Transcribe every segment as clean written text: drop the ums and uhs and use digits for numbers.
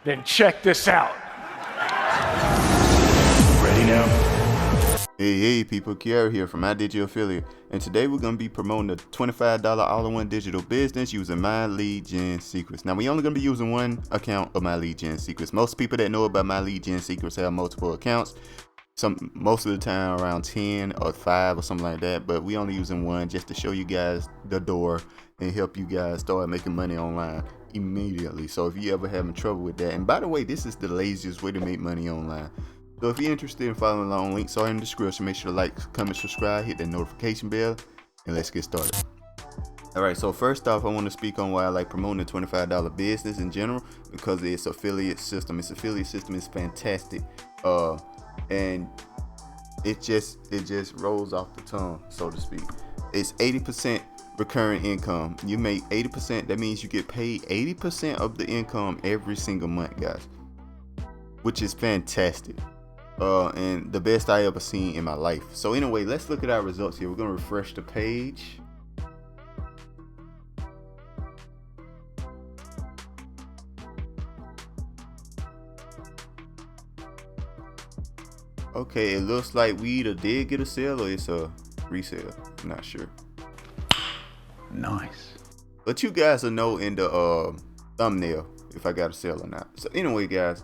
Then check this out. Ready now? Hey people, Kiara here from My Digital Affiliate, and today we're going to be promoting a $25 all-in-one digital business using My Lead Gen Secrets. Now, we only going to be using one account of My Lead Gen Secrets. Most people that know about My Lead Gen Secrets have multiple accounts. Most of the time around 10 or 5 or something like that, but we only using one just to show you guys the door and help you guys start making money online immediately. So if you ever having trouble with that, and by the way, this is the laziest way to make money online. So if you're interested in following along, links are in the description. Make sure to like, comment, subscribe, hit that notification bell, and let's get started. Alright, so first off, I want to speak on why I like promoting the $25 business in general, because it's affiliate system. Its affiliate system is fantastic. And it just rolls off the tongue, so to speak. It's 80% recurring income. You make 80%, that means you get paid 80% of the income every single month, guys, which is fantastic. And the best I ever seen in my life. So anyway, let's look at our results here. We're gonna refresh the page. Okay, it looks like we either did get a sale or it's a resale. I'm not sure. Nice. But you guys will know in the thumbnail if I got a sale or not. So anyway, guys,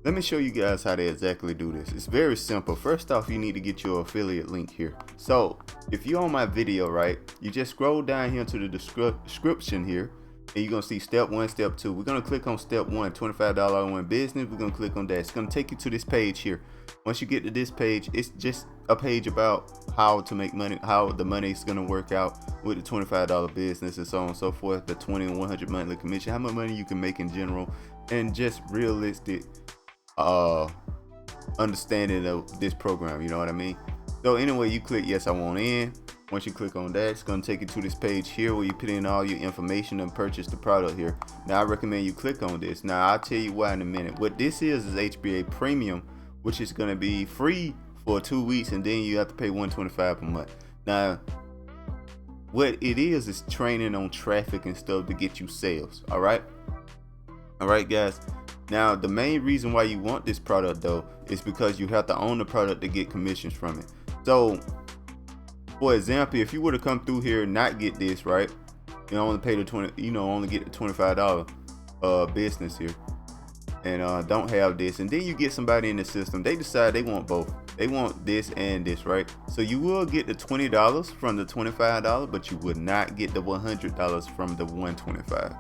let me show you guys how to exactly do this. It's very simple. First off, you need to get your affiliate link here. So if you're on my video, right, you just scroll down here to the description here, and you're gonna see step 1, step 2. We're gonna click on step 1, $25 all-in-one business. We're gonna click on that. It's gonna take you to this page here. Once you get to this page, it's just a page about how to make money, how the money is gonna work out with the $25 business and so on and so forth, the 20 and 100 monthly commission, how much money you can make in general, and just realistic understanding of this program, you know what I mean? So anyway, you click yes, I want in. Once you click on that, it's going to take you to this page here where you put in all your information and purchase the product here. Now I recommend you click on this. Now I'll tell you why in a minute. What this is HBA Premium, which is going to be free for 2 weeks, and then you have to pay $125 per month. Now what it is training on traffic and stuff to get you sales. All right guys. Now, the main reason why you want this product though is because you have to own the product to get commissions from it. So, for example, if you were to come through here and not get this, right, you only pay the only get the $25 business here, and don't have this, and then you get somebody in the system, they decide they want both. They want this and this, right? So you will get the $20 from the $25, but you would not get the $100 from the $125.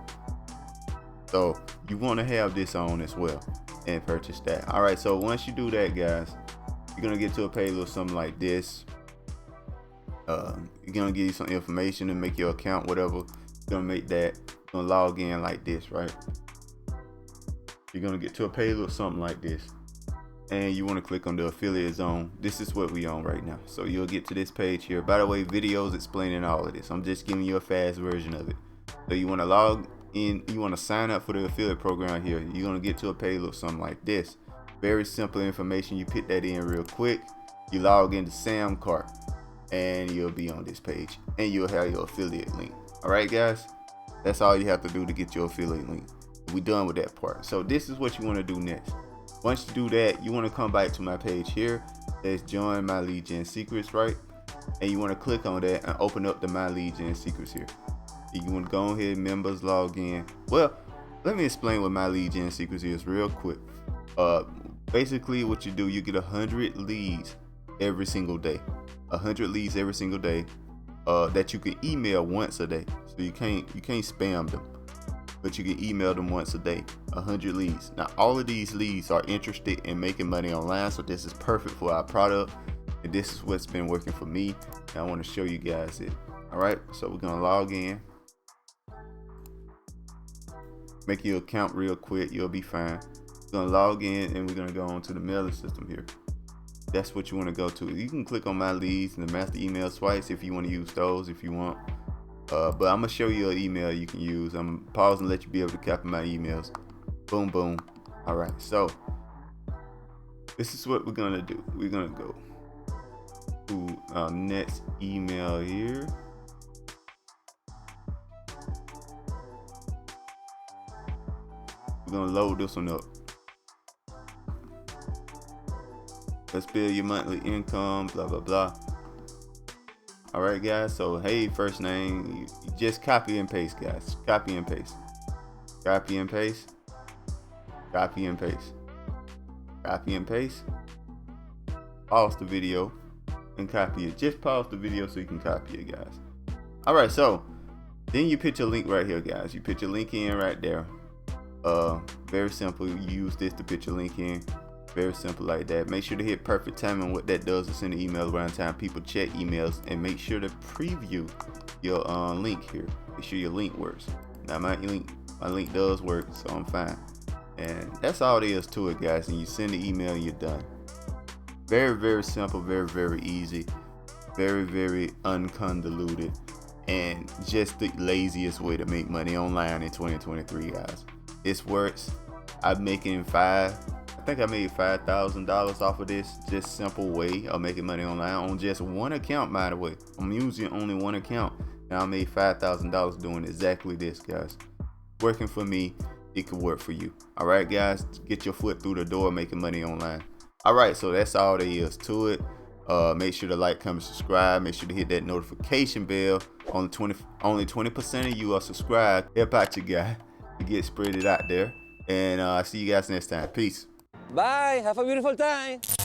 So you want to have this on as well and purchase that. All right, so once you do that, guys, you're gonna get to a page or something like this. You're gonna give you some information to make your account, whatever. You're gonna make that, gonna log in like this, right? You're gonna get to a page or something like this, and you want to click on the affiliate zone. This is what we on right now. So you'll get to this page here. By the way, videos explaining all of this. I'm just giving you a fast version of it. So you want to log in, you want to sign up for the affiliate program here. You're gonna get to a page or something like this. Very simple information. You put that in real quick. You log into Samcart, and you'll be on this page, and you'll have your affiliate link. All right, guys, that's all you have to do to get your affiliate link. We're done with that part. So this is what you want to do next. Once you do that, you want to come back to my page here. There's join My Lead Gen Secrets, right? And you want to click on that and open up the My Lead Gen Secrets here. You want to go ahead, members, log in. Well, let me explain what My Lead Gen Secrets is real quick. Basically what you do, you get 100 leads every single day. 100 leads every single day that you can email once a day. So you can't spam them, but you can email them once a day. 100 leads. Now all of these leads are interested in making money online, so this is perfect for our product, and this is what's been working for me, and I want to show you guys it. All right, so we're gonna log in, make your account real quick, you'll be fine. We're gonna log in, and we're gonna go on to the mailing system here. That's what you want to go to. You can click on my leads and the master email swipes if you want to use those if you want. But I'm gonna show you an email you can use. I'm pausing and let you be able to copy my emails. Boom, boom. All right, so this is what we're gonna do. We're gonna go to our next email here. We're gonna load this one up. Let's build your monthly income, blah blah blah. All right, guys. So hey, first name, you just copy and paste, guys. Copy and paste. Copy and paste. Copy and paste. Copy and paste. Pause the video and copy it. Just pause the video so you can copy it, guys. All right, so then you put your link right here, guys. You put your link in right there. Very simple. You use this to put your link in. Very simple like that. Make sure to hit perfect timing. What that does is send the email around time people check emails, and make sure to preview your link here. Make sure your link works. Now my link does work, so I'm fine. And that's all there is to it, guys. And you send the email and you're done. Very, very simple, very, very easy, very, very unconvoluted, and just the laziest way to make money online in 2023, guys. This works. I'm making I think I made $5,000 off of this just simple way of making money online on just one account, by the way. I'm using only one account, and I made $5,000 doing exactly this, guys. Working for me, it could work for you. All right, guys, get your foot through the door making money online. All right, so that's all there is to it. Make sure to like, comment, subscribe. Make sure to hit that notification bell. Only 20% of you are subscribed. Help out your guy to get spread it out there. And see you guys next time. Peace. Bye. Have a beautiful time.